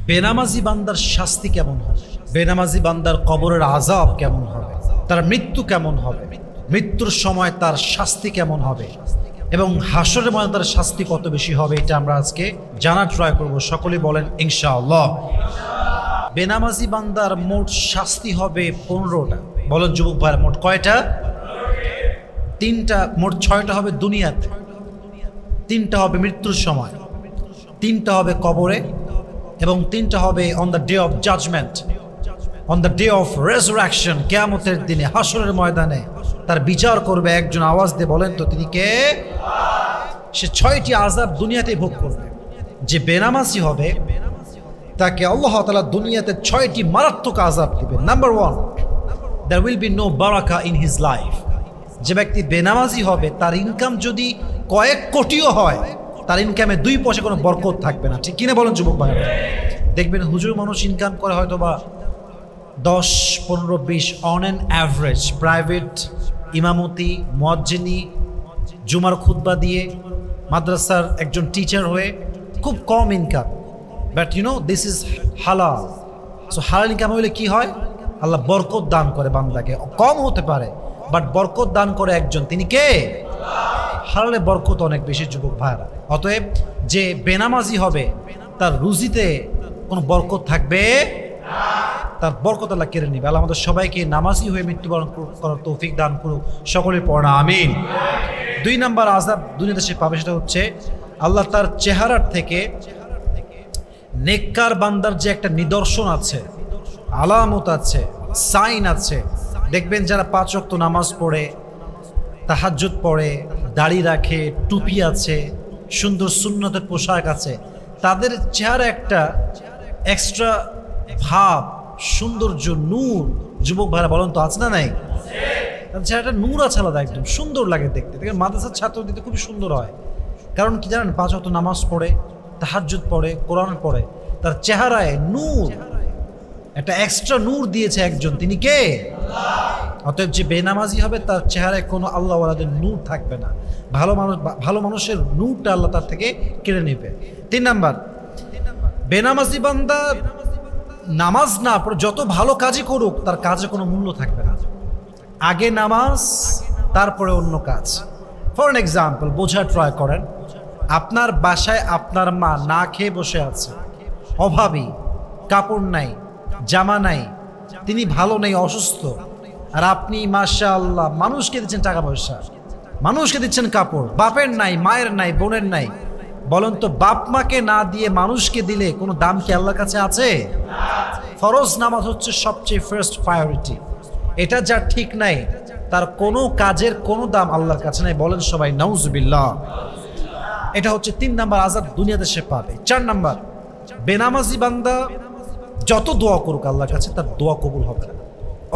বেনামাজি বান্দার শাস্তি কেমন হবে, বেনামাজি বান্দার কবরের আযাব কেমন হবে, তার মৃত্যু কেমন হবে, মৃত্যুর সময় তার শাস্তি কেমন হবে এবং হাসরের ময়দানে তার শাস্তি কত বেশি হবে, এটা আমরা আজকে জানার ট্রাই করব। সকলেই বলেন ইনশাআল্লাহ। বেনামাজি বান্দার মোট শাস্তি হবে 15টা। বলেন যুবক ভাইরা, মোট কয়টা? 3টা, মোট 6টা হবে দুনিয়াতে, 3টা হবে মৃত্যুর সময়, 3টা হবে কবরে এবং 3টা হবে on the day of judgement, on the day of resurrection. কিয়ামতের দিনে হাসরের ময়দানে তার বিচার করবে একজন। আওয়াজ দিয়ে বলেন তো তিনি কে? সে 6টি আযাব দুনিয়াতেই ভোগ করবে। যে বেনামাজি হবে তাকে আল্লাহ তাআলা দুনিয়াতে 6টি মারাত্মক আযাব দিবেন। Number 1, there will be no বারাকা ইন হিজ লাইফ। যে ব্যক্তি বেনামাজি হবে তার ইনকাম যদি কয়েক কোটিও হয়, তার ইনকামে 2 পয়সা কোনো বরকত থাকবে না। ঠিক কিনা বলেন যুবক ভাইরা? দেখবেন হুজুর মানুষ ইনকাম করে হয়তো বা 10, 15, 20 অন অ্যান অ্যাভারেজ, প্রাইভেট ইমামতি, মুয়াজ্জিনি, জুমার খুতবা দিয়ে, মাদ্রাসার একজন টিচার হয়ে খুব কম income. But you know this is হালাল। সো হালাল ইনকাম হলে কি হয়? আল্লাহ বরকত দান করে বান্দাকে। কম হতে পারে বাট বরকত দান করে একজন, তিনি কে? হালালে বরকত অনেক বেশি যুবক ভাইরা। অতএব যে বেনামাজি হবে তার রুজিতে কোনো বরকত থাকবে না, তার বরকত আল্লাহ কেড়ে নিবে। আল্লাহ আমাদের সবাইকে নামাজি হয়ে মৃত্যুবরণ করার তৌফিক দান করুক। সকলের পড়া আমিন। 2 নাম্বার আযাব দুনিয়াতে সে পাবে, সেটা হচ্ছে আল্লাহ তার চেহারার থেকে নেককার বান্দার যে একটা নিদর্শন আছে, আলামত আছে, সাইন আছে। দেখবেন যারা 5 ওয়াক্ত নামাজ পড়ে, তাহাজ্জুদ পড়ে, দাড়ি রাখে, টুপি আছে, সুন্দর সুন্নতের পোশাক আছে, তাদের চেহারা একটা এক্সট্রা ভাব, সৌন্দর্য, নূর। যুবক ভাইরা বলেন তো আছে না নাই? তাদের চেহারাটা নূর আছে আলাদা, একদম সুন্দর লাগে দেখতে। দেখেন মাদ্রাসার ছাত্র দিতে খুবই সুন্দর হয়। কারণ কি জানেন? 5 ওয়াক্ত নামাজ পড়ে, তাহাজ্জুদ পড়ে, কোরআন পড়ে, তার চেহারায় নূর, একটা এক্সট্রা নূর দিয়েছে একজন, তিনি কে? অতএব যে বেনামাজি হবে তার চেহারায় কোনো আল্লাহওয়ালাদের নূর থাকবে না। ভালো মানুষের নূরটা আল্লাহ তার থেকে কেড়ে নেবে। 3 নাম্বার, বেনামাজি বান্দা নামাজ না পড়ে যত ভালো কাজই করুক তার কাজে কোনো মূল্য থাকবে না। আগে নামাজ, তারপরে অন্য কাজ। ফর এন এক্সাম্পল, বোঝার ট্রাই করেন। আপনার বাসায় আপনার মা না খেয়ে বসে আছে, অভাবী, কাপড় নাই, জামা নাই, তিনি ভালো নেই, অসুস্থ, আর আপনি মাশাআল্লাহ মানুষকে দিচ্ছেন টাকা পয়সা, মানুষকে দিচ্ছেন কাপড়। বাপের নাই, মায়ের নাই, বোনের নাই। বলেন তো বাপ মাকে না দিয়ে মানুষকে দিলে কোনো দাম কি আল্লাহর কাছে আছে? ফরজ নামাজ হচ্ছে সবচেয়ে ফার্স্ট প্রায়োরিটি। এটা যার ঠিক নাই তার কোনো কাজের কোনো দাম আল্লাহর কাছে নাই। বলেন সবাই নাউজুবিল্লাহ। এটা হচ্ছে 3 নাম্বার আযাব দুনিয়াতে সে পাবে। 4 নাম্বার, বেনামাজি বান্দা যত দোয়া করুক আল্লাহর কাছে তার দোয়া কবুল হবে না।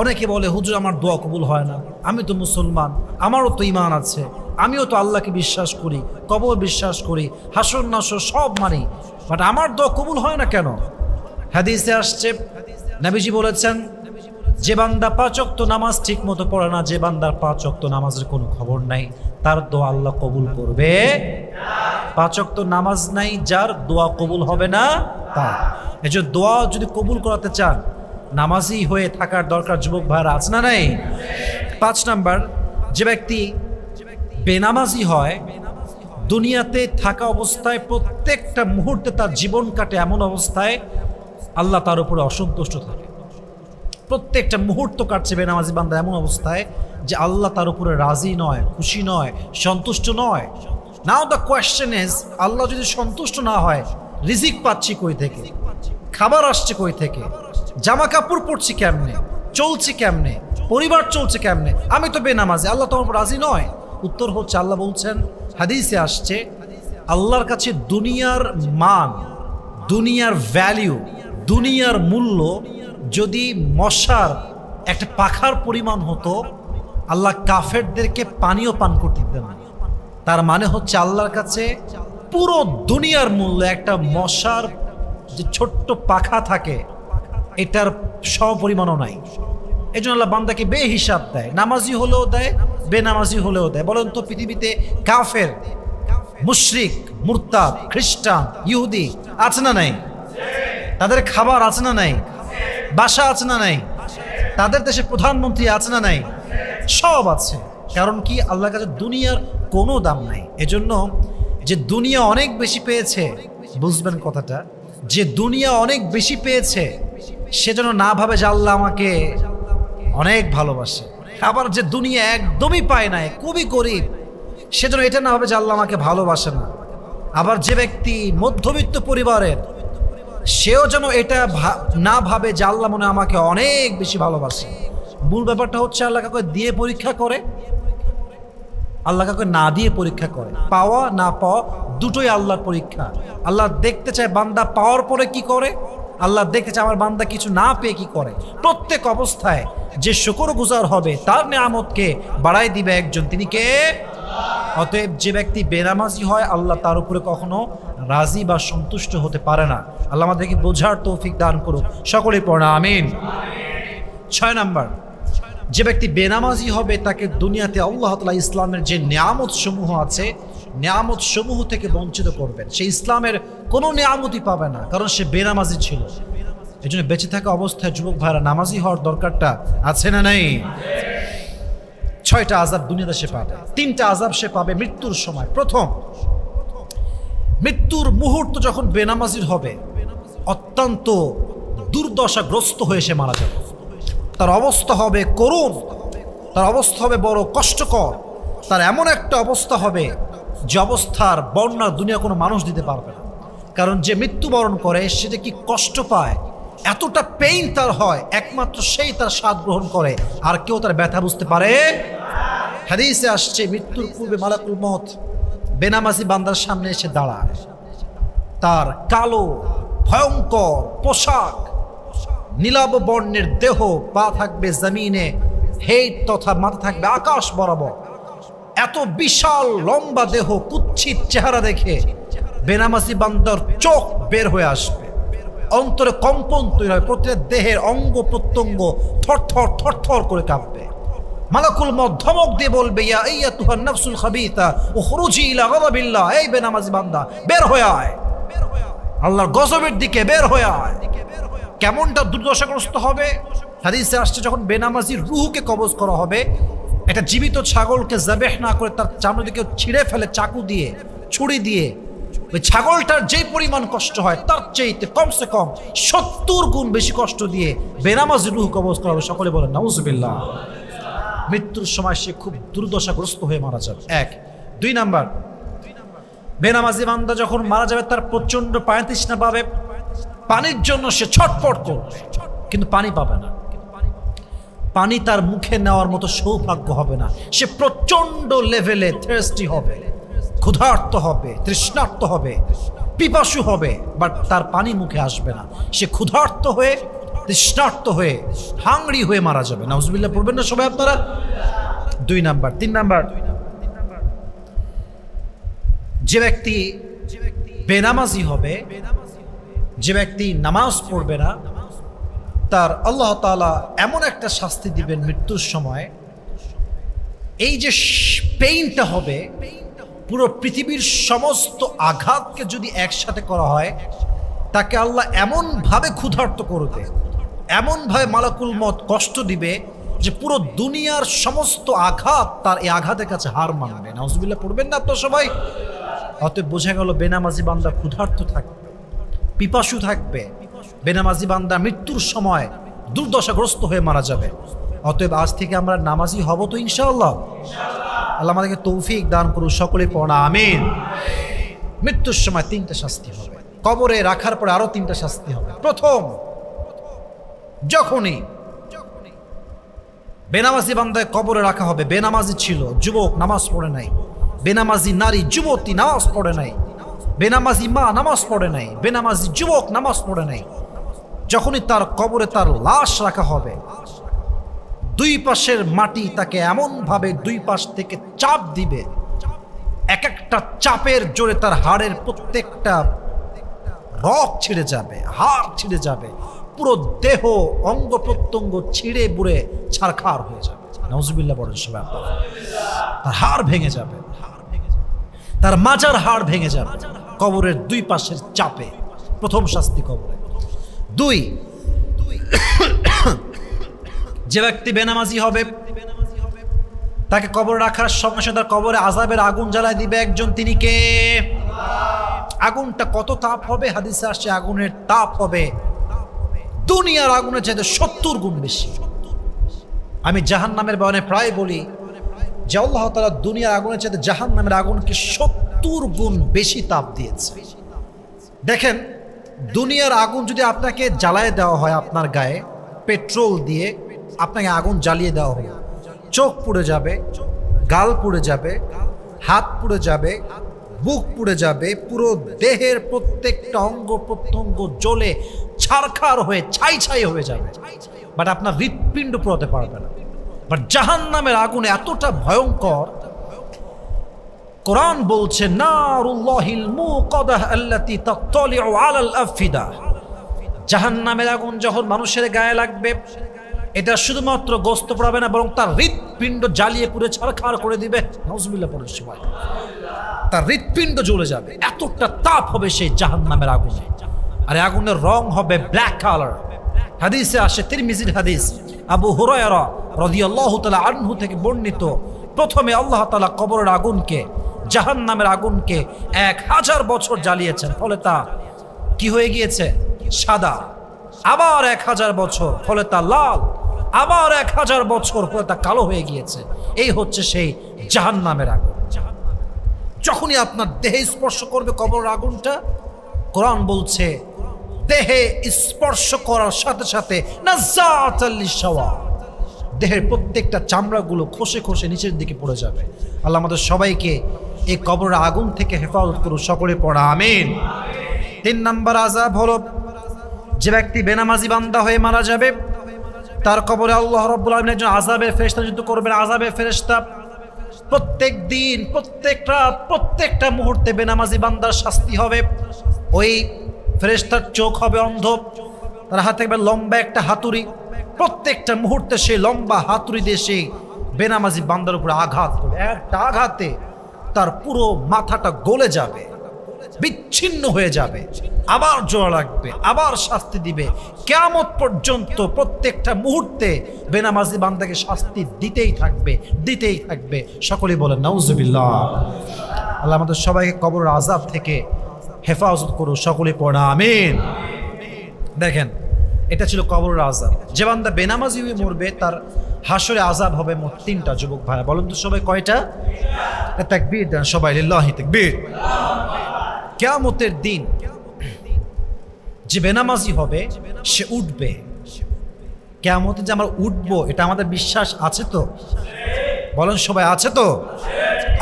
অনেকে বলে হুজুর আমার দোয়া কবুল হয় না, আমি তো মুসলমান, আমারও তো ঈমান আছে, আমিও তো আল্লাহকে বিশ্বাস করি, কবর বিশ্বাস করি, হাসর নাসর সব মানি, বাট আমার দোয়া কবুল হয় না কেন? হাদিসে আসছে, নবীজি বলেছেন যে বান্দা 5 ওয়াক্ত নামাজ ঠিক মতো পড়ে না, যে বান্দার 5 ওয়াক্ত নামাজের কোনো খবর নাই, তার দোয়া আল্লাহ কবুল করবে না। 5 ওয়াক্ত নামাজ নাই যার, দোয়া কবুল হবে না তার। এই যে দোয়া যদি কবুল করাতে চান নামাজি হয়ে থাকার দরকার। যুবক ভাইরা আছে না নাই? 5 নাম্বার, যে ব্যক্তি বেনামাজি হয় দুনিয়াতে থাকা অবস্থায় প্রত্যেকটা মুহূর্তে তার জীবন কাটে এমন অবস্থায় আল্লাহ তার উপরে অসন্তুষ্ট থাকে। প্রত্যেকটা মুহূর্ত কাটছে বেনামাজি বান্দা এমন অবস্থায় যে আল্লাহ তার উপরে রাজি নয়, খুশি নয়, সন্তুষ্ট নয়। নাও দ্য কোয়েশ্চেন ইজ, আল্লাহ যদি সন্তুষ্ট না হয়, রিজিক পাচ্ছি কই থেকে, খাবার আসছে কই থেকে, জামা কাপড় পরছি কেমনে, চলছি কেমনে, পরিবার চলছে কেমনে, আমি তো বেনামাজি, আল্লাহ তোমার উপর রাজি নয়। উত্তর হচ্ছে আল্লাহ বলছেন, হাদিসে আসছে, আল্লাহর কাছে দুনিয়ার মান, দুনিয়ার ভ্যালিউ, দুনিয়ার মূল্য যদি মশার একটা পাখার পরিমাণ হতো, আল্লাহ কাফেরদেরকে পানীয় পান করতে দিতেন না। তার মানে হচ্ছে আল্লাহর কাছে পুরো দুনিয়ার মূল্য একটা মশার যে ছোট্ট পাখা থাকে এটার সমপরিমাণও নাই। এই জন্য আল্লাহ বান্দাকে বেহিসাব দেয়, নামাজি হলেও দেয়, বেনামাজি হলেও দেয়। বলেন তো পৃথিবীতে কাফের, মুশরিক, মুরতাদ, খ্রিস্টান, ইহুদি আছে না নাই? তাদের খাবার আছে না নাই? বাসা আছে না নাই? তাদের দেশে প্রধানমন্ত্রী আছে না নাই? সব আছে। কারণ কি? আল্লাহর কাছে দুনিয়ার কোনো দাম নাই। এজন্য যে দুনিয়া অনেক বেশি পেয়েছে, বুঝবেন কথাটা, যে দুনিয়া অনেক বেশি পেয়েছে সেজন্য না ভাবে যে আল্লাহ আমাকে অনেক ভালোবাসে। আবার যে দুনিয়া একদমই পায় নাই, খুবই গরিব, সেজন্য এটা না ভাবে যে আল্লাহ আমাকে ভালোবাসে না। আবার যে ব্যক্তি মধ্যবিত্ত পরিবারের, সেও যেন এটা না ভাবে যে আল্লাহ মনে আমাকে অনেক বেশি ভালোবাসে। মূল ব্যাপারটা হচ্ছে আল্লাহ কাউকে দিয়ে পরীক্ষা করে, আল্লাহ কাউকে না দিয়ে পরীক্ষা করে। পাওয়া না পাওয়া দুটোই আল্লাহর পরীক্ষা। আল্লাহ দেখতে চায় বান্দা পাওয়ার পরে কি করে, আল্লাহ দেখতে চায় আমার বান্দা কিছু না পেয়ে কি করে। প্রত্যেক অবস্থায় যে শুকরগুজার হবে তার নিয়ামতকে বাড়াই দিবে একজন, তিনি কে? অতএব যে ব্যক্তি বেনামাজি হয় আল্লাহ তার উপরে কখনো রাজি বা সন্তুষ্ট হতে পারে না। আল্লাহ আমাদেরকে বোঝার তৌফিক দান করুক, সকলেই পড়া আমিন। 6 নাম্বার, যে ব্যক্তি বেনামাজি হবে তাকে দুনিয়াতে আল্লাহ তাআলা ইসলামের যে নিয়ামত সমূহ আছে, নিয়ামত সমূহ থেকে বঞ্চিত করবেন। সে ইসলামের কোনো নিয়ামতই পাবে না, কারণ সে বেনামাজি ছিল। এই জন্য বেঁচে থাকা অবস্থায় যুবক ভাইরা নামাজি হওয়ার দরকারটা আছে না নাই? 6টা আযাব দুনিয়াতে সে পাবে। 3টা আযাব সে পাবে মৃত্যুর সময়। প্রথম, মৃত্যুর মুহূর্ত যখন বেনামাজির হবে, অত্যন্ত দুর্দশাগ্রস্ত হয়ে সে মারা যাবে। তার অবস্থা হবে করুণ, তার অবস্থা হবে বড় কষ্টকর। তার এমন একটা অবস্থা হবে যে অবস্থার বর্ণনা দুনিয়া কোনো মানুষ দিতে পারবে না। কারণ যে মৃত্যুবরণ করে সেটা কি কষ্ট পায়, এতটা পেইন তার হয়, একমাত্র সেই তার স্বাদ গ্রহণ করে, আর কেউ তার ব্যথা বুঝতে পারে। হাদিসে আসছে মৃত্যুর পূর্বে মালাকুল মউত বেনামাজি বান্দার সামনে এসে দাঁড়ায়। তার কালো ভয়ঙ্কর পোশাক, নীলাভ বর্ণের দেহ, পা থাকবে জমিনে হেট তথা মাথা থাকবে আকাশ বরাবর। এত বিশাল লম্বা দেহ, কুৎসিত চেহারা দেখে বেনামাজি বান্দার চোখ বের হয়ে আসবে, অন্তরে কম্পন তৈরি হয়, প্রত্যেক দেহের অঙ্গ প্রত্যঙ্গ থরথর থরথর করে কাঁপবে। মালাকুল মউত ধমক দিয়ে বলবে, ইয়া আইয়াতুহান নাফসুল খাবিথা উখরুজি ইলা গাযাবিল্লাহ, এই বেনামাজি বান্দা বের হয়ে আয়, আল্লাহর গজবের দিকে বের হয়ে আয়। কেমনটা দুর্দশাগ্রস্ত হবে? হাদিসে আসছে যখন বেনামাজির রূহকে কবজ করা হবে, একটা জীবিত ছাগলকে জাবেহ না করে তার চামড়া দিকে ছিঁড়ে ফেলে চাকু দিয়ে, ছুরি দিয়ে, ওই ছাগলটার যেই পরিমাণ কষ্ট হয় তার চাইতে কমসে কম 70 গুণ বেশি কষ্ট দিয়ে বেনামাজির রূহ কবজ করা হবে। সকলে বলেন নাউজুবিল্লাহ। মৃত্যুর সময় সে খুব দুর্দশাগ্রস্ত হয়ে মারা যাবে। 1। 2 নাম্বার, বেনামাজি বান্দা যখন মারা যাবে তার প্রচন্ড পানি তৃষ্ণা পাবে, পানির জন্য সে ছটফট করবে, কিন্তু পানি পাবে না। পানি তার মুখে নেওয়ার মতো সৌভাগ্য হবে না। সে প্রচন্ড লেভেলে থার্স্টি হবে, ক্ষুধার্ত হবে, তৃষ্ণার্ত হবে, পিপাসু হবে, বাট তার পানি মুখে আসবে না। সে ক্ষুধার্ত হয়ে, তৃষ্ণার্ত হয়ে, হাংরি হয়ে মারা যাবে। নাউজুবিল্লাহ পড়বেন না সবাই আপনারা? 2 নাম্বার। 3 নাম্বার, যে ব্যক্তি বেনামাজি হবে, যে ব্যক্তি নামাজ পড়বে না, তার আল্লাহ তাআলা এমন একটা শাস্তি দিবেন মৃত্যুর সময়, এই যে পেইনটা হবে, পুরো পৃথিবীর সমস্ত আঘাতকে যদি একসাথে করা হয়, তাকে আল্লাহ এমনভাবে ক্ষুধার্ত করবে, এমনভাবে মালাকুল মউত কষ্ট দিবে যে পুরো দুনিয়ার সমস্ত আঘাত তার এই আঘাতের কাছে হার মানবে। নাউজুবিল্লাহ পড়বেন না আপনারা সবাই? অতএব বোঝা গেল বেনামাজি বান্দা ক্ষুধার্ত থাকবে, পিপাসু থাকবে, বেনামাজি বান্দা মৃত্যুর সময় দুর্দশাগ্রস্ত হয়ে মারা যাবে। অতএব আজ থেকে আমরা নামাজি হব তো ইনশাআল্লাহ। আল্লাহ আমাদেরকে তৌফিক দান করুন, সকলে পড়া আমিন। মৃত্যুর সময় 3টা শাস্তি হবে, কবরে রাখার পরে আরো 3টা শাস্তি হবে। প্রথম, যখনই বেনামাজি বান্দায় কবরে রাখা হবে, বেনামাজি ছিল, যুবক নামাজ পড়ে নাই, বেনামাজি নারী যুবতী নামাজ পড়ে নাই, বেনামাজি মা নামাজ পড়ে নাই, বেনামাজি যুবক নামাজ পড়ে নাই, যখনই তার কবরে তার লাশ রাখা হবে, 2 পাশের মাটি তাকে এমনভাবে 2 পাশ থেকে চাপ দিবে, এক একটা চাপের জোরে তার হাড়ের প্রত্যেকটা রগ ছিঁড়ে যাবে, হাড় ছিঁড়ে যাবে, পুরো দেহ অঙ্গ প্রত্যঙ্গ ছিঁড়ে বুড়ে ছারখার হয়ে যাবে। নাউজুবিল্লাহ বলেন সবাই। তার হাড় ভেঙে যাবে, তার মাজার হাড় ভেঙে যাবে কবরের 2 পাশের চাপে। প্রথম শাস্তি কবরে। দুই, যে ব্যক্তি বেনামাজি হবে তাকে কবর রাখার সঙ্গে সঙ্গে তার কবরে আযাবের আগুন জ্বালায় দিবে একজন, তিনি কে? আগুনটা কত তাপ হবে? হাদিসে আসছে আগুনের তাপ হবে দুনিয়ার আগুনের চাইতে 70 গুণ বেশি। আমি জাহান্নামের বয়ানে প্রায় বলি যে আল্লাহ তাআলা দুনিয়ার আগুনের চাইতে জাহান্নামের আগুনকে 70 গুণ বেশি তাপ দিয়েছে। দেখেন, দুনিয়ার আগুন যদি আপনাকে জ্বালায় দেওয়া হয়, আপনার গায়ে পেট্রোল দিয়ে আপনাকে আগুন জ্বালিয়ে দেওয়া হলো, চোখ পুড়ে যাবে, গাল পুড়ে যাবে, হাত পুড়ে যাবে, বুক পুড়ে যাবে, পুরো দেহের প্রত্যেকটা অঙ্গ প্রত্যঙ্গ জ্বলে ছারখার হয়ে ছাই ছাই হয়ে যাবে, বাট আপনার হৃৎপিণ্ড পুড়াতে পারবে না। বাট জাহান্নামের আগুন এতটা ভয়ঙ্কর, কোরআন বলছে নারুল্লাহিল মুকাদাহ আল্লাতী তাত্তালিউ আলাল আফিদা। জাহান্নামের আগুন যখন মানুষের গায়ে লাগবে, এটা শুধুমাত্র গোস্ত পোড়াবে না, বরং তার হৃৎপিণ্ড জ্বালিয়ে পুড়ে ছারখার করে দিবে। নাউজুবিল্লাহ পড়ে সবাই, তার হৃৎপিণ্ড জ্বলে যাবে, এতটা তাপ হবে সেই জাহান্নামের আগুনে। আর আগুনের রং হবে ব্ল্যাক কালার। হাদিসে আসে, তিরমিজির হাদিস, আবু হুরায়রা রাদিয়াল্লাহু তাআলা আনহু থেকে বর্ণিত, প্রথমে আল্লাহ তাআলা কবরের আগুনকে, জাহান্নামের আগুনকে 1000 বছর জ্বালিয়েছেন, ফলে তা কি হয়ে গিয়েছে? সাদা। আবার 1000 বছর, ফলে তা লাল। আবার 1000 বছর, ফলে তা কালো হয়ে গিয়েছে। এই হচ্ছে সেই জাহান্নামের আগুন। যখনই আপনার দেহে স্পর্শ করবে কবরের আগুনটা, কোরআন বলছে দেহে স্পর্শ করার সাথে সাথে নাযাআতাল লিশাওয়া, দেহের প্রত্যেকটা চামড়াগুলো খসে খসে নিচের দিকে পড়ে যাবে। আল্লাহ আমাদের সবাইকে এই কবরের আগুন থেকে হেফাজত করুন, সকলে পড়া আমিন। 3 নম্বর আযাব হলো, যে ব্যক্তি বেনামাজি বান্দা হয়ে মারা যাবে, তার কবরে আল্লাহ রাব্বুল আলামিন একজন আযাবের ফেরেশতা নিযুক্ত করবেন। আযাবের ফেরেশতা প্রত্যেক দিন, প্রত্যেক রাত, প্রত্যেকটা মুহূর্তে বেনামাজি বান্দার শাস্তি হবে। ওই ফেরেশতার চোখ হবে অন্ধ, তার হাতে থাকবে লম্বা একটা হাতুড়ি, প্রত্যেকটা মুহূর্তে সেই লম্বা হাতুড়ি দিয়ে সেই বেনামাজি বান্দার উপরে আঘাত করবে। একটা আঘাতে তার পুরো মাথাটা গলে যাবে, বিচ্ছিন্ন হয়ে যাবে, আবার জোড়া লাগবে, আবার শাস্তি দিবে। কিয়ামত পর্যন্ত প্রত্যেকটা মুহূর্তে বেনামাজি বান্দাকে শাস্তি দিতেই থাকবে, দিতেই থাকবে। সকলেই বলেন নাউজুবিল্লাহ। আল্লাহ আমাদের সবাইকে কবরের আযাব থেকে হেফাজত করুন, সকলেই পড়া আমিন। দেখেন, এটা ছিল কবরের আযাব। যে বান্দা বেনামাজি হয়ে মরবে, তার হাসরে আযাব হবে মোট 3টা। যুবক ভাই বলেন তো সবাই কয়টা? তাকবীর দেন সবাই, লিল্লাহি তাকবীর। কিয়ামতের দিন যে বেনামাজি হবে সে উঠবে। কিয়ামতে যে আমরা উঠবো, এটা আমাদের বিশ্বাস আছে তো? বলেন সবাই, আছে তো?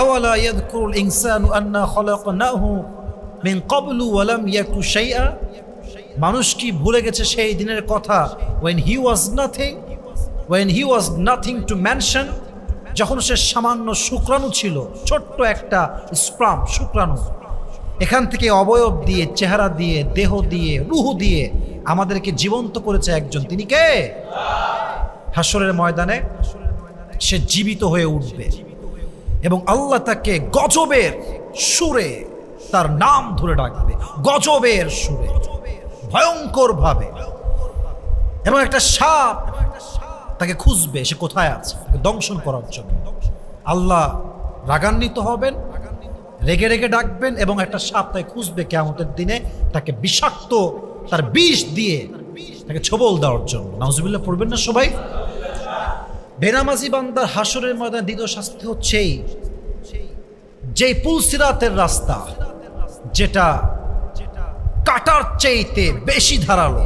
আওয়ালা ইয়াযকুরুল ইনসানু আন্না খালাকনাহু মিন ক্বাবলু ওয়া লাম ইয়াকু শাইআ। মানুষ কি ভুলে গেছে সেই দিনের কথা? when he was nothing to mention, যখন সে সামান্য শুক্রাণু ছিল, ছোট্ট একটা স্পার্ম শুক্রাণু, এখান থেকে অবয়ব দিয়ে, চেহারা দিয়ে, দেহ দিয়ে, রূহ দিয়ে আমাদেরকে জীবন্ত করেছে একজন, তিনি কে? হাসরের ময়দানে সে জীবিত হয়ে উঠবে এবং আল্লাহ তাকে গজবের সুরে তার নাম ধরে ডাকবে, গজবের সুরে, ভয়ঙ্কর ভাবে। এবং একটা সাপ তাকে খুঁজবে, সে কোথায় আছে, তাকে দংশন করার জন্য। আল্লাহ রাগান্বিত হবেন, রেগে রেগে ডাকবেন এবং একটা সাপ তাকে খুঁজবে কিয়ামতের দিনে, তাকে বিষাক্ত তার বিষ দিয়ে তাকে ছোবল দেওয়ার জন্য। নাউজুবিল্লাহ পড়বেন না সবাই? বেনামাজি বান্দার হাসরের ময়দানে দ্বিতীয় শাস্তি হচ্ছে যেই পুলসিরাতের রাস্তা, যেটা কাটার চাইতে বেশি ধারালো,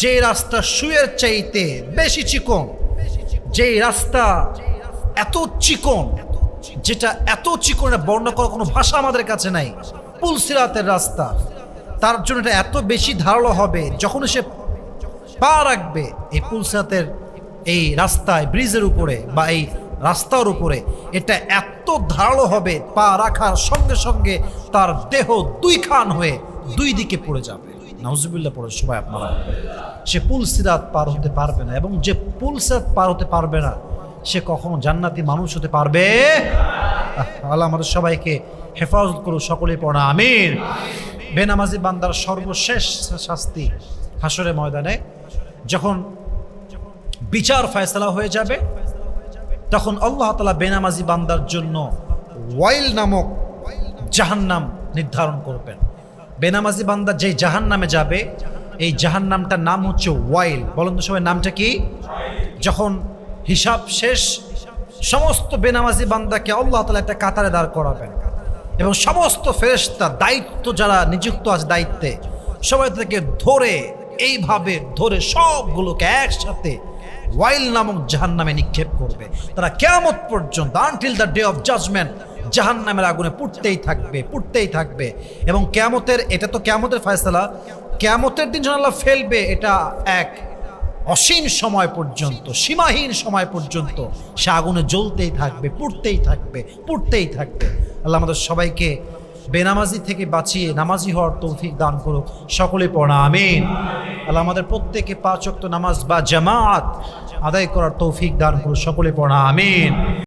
যে রাস্তা সুয়ের চাইতে বেশি চিকন, যে রাস্তা এত চিকন, যেটা এত চিকন বর্ণনা করার কোনো ভাষা আমাদের কাছে নাই, পুলসিরাতের রাস্তা, তার জন্য এটা এত বেশি ধারালো হবে, যখন সে পা রাখবে এই পুলসিরাতের এই রাস্তায়, ব্রিজের উপরে বা এই রাস্তার উপরে, এটা এত ধারালো হবে, পা রাখার সঙ্গে সঙ্গে তার দেহ 2 খান হয়ে 2 দিকে পড়ে যাবে। নাউজুবিল্লাহ পড়ে সবাই আপনারা। সে পুলসিরাত পার হতে পারবে না, এবং যে পুলসিরাত পার হতে পারবে না সে কখনো জান্নাতি মানুষ হতে পারবে? আল্লাহ আমাদের সবাইকে হেফাজত করুন, সকলেই পড়া আমিন। বেনামাজি বান্দার সর্বশেষ শাস্তি হাসরের ময়দানে যখন বিচার ফয়সালা হয়ে যাবে, তখন আল্লাহ তাআলা বেনামাজি বান্দার জন্য ওয়াইল নামক জাহান্নাম নির্ধারণ করবেন। বেনামাজি বান্দা যে জাহান্নামে যাবে, এই জাহান্নামটার নাম হচ্ছে ওয়াইল। বলুন তো সবাই, নামটা কি? যখন হিসাব শেষ, সমস্ত বেনামাজি বান্দাকে আল্লাহ তাআলা একটা কাতারে দাঁড় করাবেন এবং সমস্ত ফেরেশতা, দায়িত্ব যারা নিযুক্ত আছে দায়িত্বে, সবাই থেকে ধরে এইভাবে ধরে সবগুলোকে একসাথে ওয়াইল নামক জাহান্নামে নিক্ষেপ করবে। তারা কিয়ামত পর্যন্ত, until the day of judgement, জাহান্নামের আগুনে পুড়তেই থাকবে, পুড়তেই থাকবে। এবং কিয়ামতের, এটা তো কিয়ামতের ফয়সালা, কিয়ামতের দিন যখন আল্লাহ ফেলবে, এটা এক অসীম সময় পর্যন্ত, সীমাহীন সময় পর্যন্ত সে আগুনে জ্বলতেই থাকবে, পুড়তেই থাকবে, পুড়তেই থাকবে। আল্লাহ আমাদের সবাইকে বেনামাজি থেকে বাঁচিয়ে নামাজি হওয়ার তৌফিক দান করুক। সকলে পড়া আমিন। আল্লাহ আমাদের প্রত্যেকে 5 ওয়াক্ত নামাজ বা জামাত আদায় করার তৌফিক দান করুক। সকলে পড়া আমিন।